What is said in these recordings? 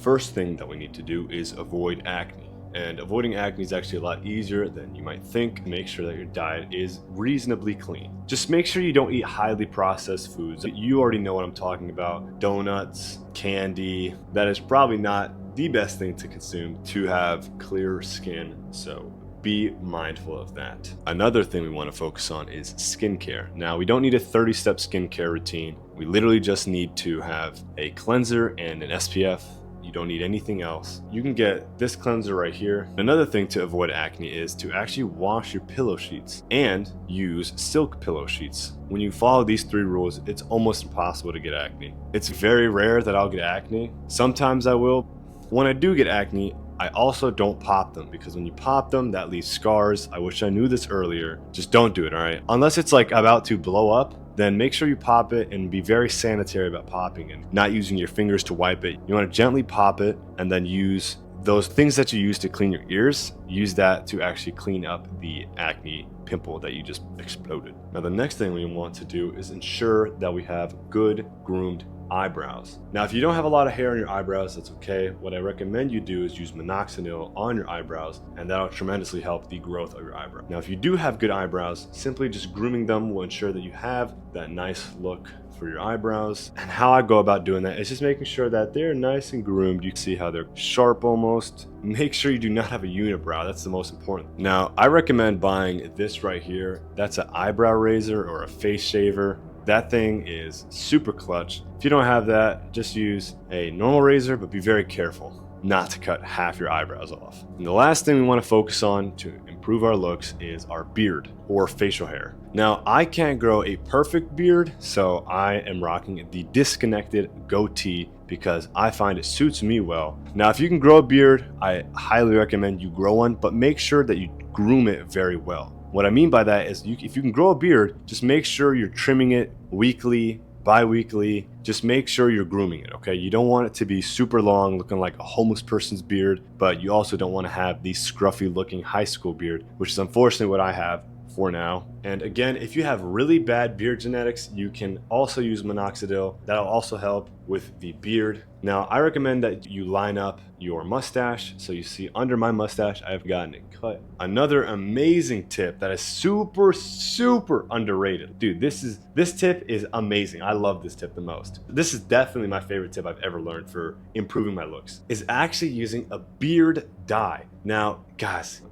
First thing that we need to do is avoid acne. And avoiding acne is actually a lot easier than you might think. Make sure that your diet is reasonably clean. Just make sure you don't eat highly processed foods. You already know what I'm talking about. Donuts, candy. That is probably not the best thing to consume to have clear skin. So be mindful of that. Another thing we want to focus on is skincare. Now, we don't need a 30-step skincare routine. We literally just need to have a cleanser and an SPF. You don't need anything else. You can get this cleanser right here. Another thing to avoid acne is to actually wash your pillow sheets and use silk pillow sheets. When you follow these 3 rules, it's almost impossible to get acne. It's very rare that I'll get acne. Sometimes I will. When I do get acne, I also don't pop them, because when you pop them, that leaves scars. I wish I knew this earlier. Just don't do it, all right? Unless it's like about to blow up, then make sure you pop it and be very sanitary about popping and not using your fingers to wipe it. You want to gently pop it and then use those things that you use to clean your ears. Use that to actually clean up the acne pimple that you just exploded. Now, the next thing we want to do is ensure that we have good groomed eyebrows. Now, if you don't have a lot of hair on your eyebrows, that's okay. What I recommend you do is use minoxidil on your eyebrows, and that'll tremendously help the growth of your eyebrow. Now, if you do have good eyebrows, simply just grooming them will ensure that you have that nice look for your eyebrows. And how I go about doing that is just making sure that they're nice and groomed. You can see how they're sharp almost. Make sure you do not have a unibrow. That's the most important. Now, I recommend buying this right here. That's an eyebrow razor or a face shaver. That thing is super clutch. If you don't have that, just use a normal razor, but be very careful not to cut half your eyebrows off. And the last thing we want to focus on to improve our looks is our beard or facial hair. Now, I can't grow a perfect beard, so I am rocking the disconnected goatee because I find it suits me well. Now, if you can grow a beard, I highly recommend you grow one, but make sure that you groom it very well. What I mean by that is if you can grow a beard, just make sure you're trimming it weekly, bi-weekly. Just make sure you're grooming it, okay? You don't want it to be super long, looking like a homeless person's beard, but you also don't want to have the scruffy looking high school beard, which is unfortunately what I have for now. And again, if you have really bad beard genetics, you can also use minoxidil. That'll also help with the beard. Now, I recommend that you line up your mustache. So you see under my mustache, I've gotten it cut. Another amazing tip that is super, super underrated. Dude, this tip is amazing. I love this tip the most. This is definitely my favorite tip I've ever learned for improving my looks, is actually using a beard dye. Now, guys,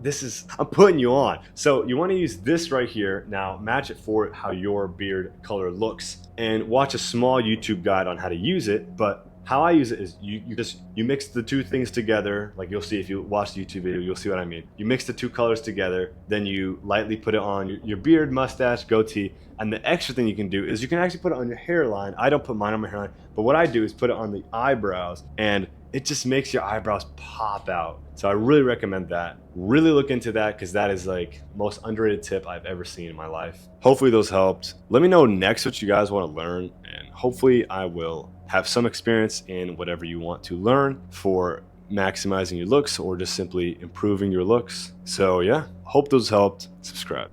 I'm putting you on. So you want to use this right here. Now, match it for how your beard color looks and watch a small YouTube guide on how to use it. But how I use it is you mix the 2 things together. Like you'll see if you watch the YouTube video, you'll see what I mean. You mix the 2 colors together, then you lightly put it on your beard, mustache, goatee. And the extra thing you can do is you can actually put it on your hairline. I don't put mine on my hairline, but what I do is put it on the eyebrows, and it just makes your eyebrows pop out. So I really recommend that. Really look into that, because that is like most underrated tip I've ever seen in my life. Hopefully those helped. Let me know next what you guys want to learn, and hopefully I will have some experience in whatever you want to learn for maximizing your looks or just simply improving your looks. So yeah, hope those helped. Subscribe.